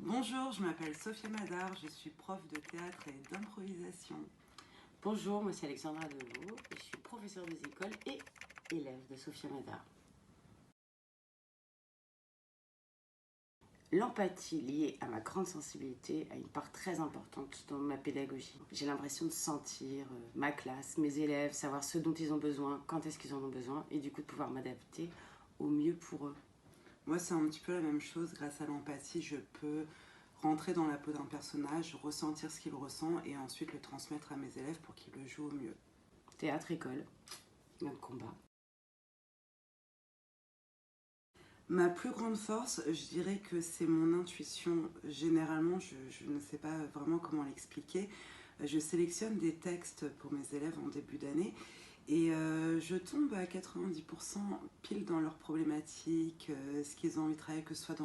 Bonjour, je m'appelle Sophia Madar, je suis prof de théâtre et d'improvisation. Bonjour, moi c'est Alexandra Deveau et je suis professeure des écoles et élève de Sophia Madar. L'empathie liée à ma grande sensibilité a une part très importante dans ma pédagogie. J'ai l'impression de sentir ma classe, mes élèves, savoir ce dont ils ont besoin, quand est-ce qu'ils en ont besoin et du coup de pouvoir m'adapter au mieux pour eux. Moi, c'est un petit peu la même chose. Grâce à l'empathie, je peux rentrer dans la peau d'un personnage, ressentir ce qu'il ressent et ensuite le transmettre à mes élèves pour qu'ils le jouent au mieux. Théâtre, école, même combat. Ma plus grande force, je dirais que c'est mon intuition. Généralement, je ne sais pas vraiment comment l'expliquer. Je sélectionne des textes pour mes élèves en début d'année et je tombe à 90% pile dans leurs problématiques, ce qu'ils ont envie de travailler, que ce soit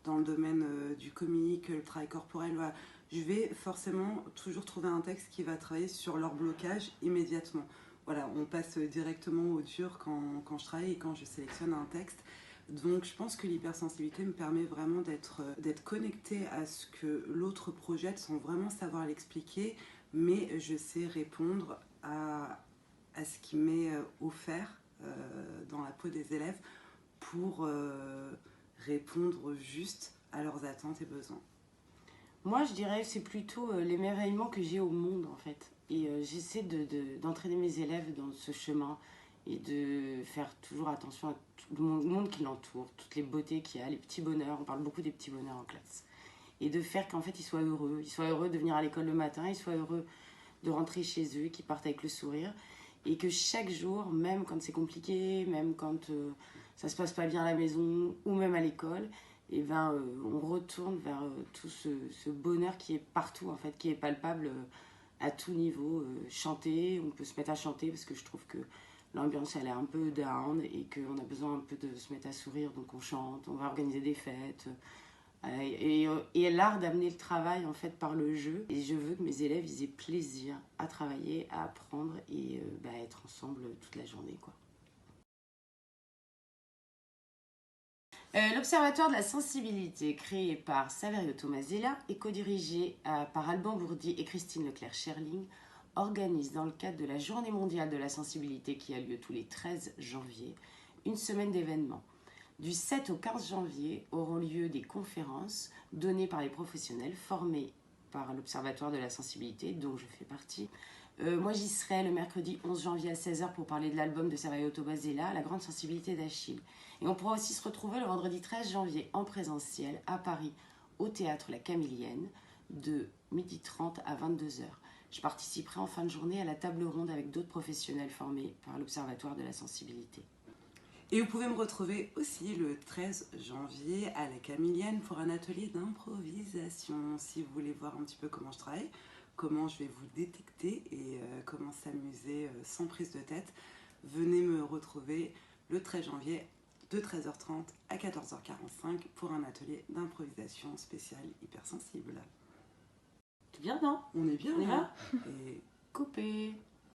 dans le domaine du comique, le travail corporel. Voilà. Je vais forcément toujours trouver un texte qui va travailler sur leur blocage immédiatement. Voilà, on passe directement au dur quand je travaille et quand je sélectionne un texte. Donc je pense que l'hypersensibilité me permet vraiment d'être connectée à ce que l'autre projette sans vraiment savoir l'expliquer, mais je sais répondre à ce qui m'est offert dans la peau des élèves pour répondre juste à leurs attentes et besoins. Moi, je dirais que c'est plutôt l'émerveillement que j'ai au monde, en fait. Et j'essaie d'entraîner mes élèves dans ce chemin et de faire toujours attention à tout le monde qui l'entoure, toutes les beautés qu'il y a, les petits bonheurs. On parle beaucoup des petits bonheurs en classe. Et de faire qu'en fait, ils soient heureux. Ils soient heureux de venir à l'école le matin, ils soient heureux de rentrer chez eux, qu'ils partent avec le sourire. Et que chaque jour, même quand c'est compliqué, même quand ça se passe pas bien à la maison ou même à l'école, et ben, on retourne vers tout ce bonheur qui est partout, en fait, qui est palpable à tout niveau. Chanter, on peut se mettre à chanter parce que je trouve que l'ambiance elle est un peu down et qu'on a besoin un peu de se mettre à sourire, donc on chante, on va organiser des fêtes. Et l'art d'amener le travail en fait par le jeu. Et je veux que mes élèves ils aient plaisir à travailler, à apprendre et être ensemble toute la journée, quoi. L'Observatoire de la sensibilité, créé par Saverio Tomasella et co-dirigé par Alban Bourdi et Christine Leclerc-Scherling, organise dans le cadre de la Journée mondiale de la sensibilité qui a lieu tous les 13 janvier, une semaine d'événements. Du 7 au 15 janvier auront lieu des conférences données par les professionnels formés par l'Observatoire de la sensibilité, dont je fais partie. Moi, j'y serai le mercredi 11 janvier à 16h pour parler de l'album de Saverio Tomasella, La grande sensibilité d'Achille. Et on pourra aussi se retrouver le vendredi 13 janvier en présentiel à Paris, au théâtre La Camillienne, de 12h30 à 22h. Je participerai en fin de journée à la table ronde avec d'autres professionnels formés par l'Observatoire de la sensibilité. Et vous pouvez me retrouver aussi le 13 janvier à la Camillienne pour un atelier d'improvisation. Si vous voulez voir un petit peu comment je travaille, comment je vais vous détecter et comment s'amuser sans prise de tête, venez me retrouver le 13 janvier de 13h30 à 14h45 pour un atelier d'improvisation spécial hypersensible. C'est bien, non? On est bien On y là. va? Et Coupé.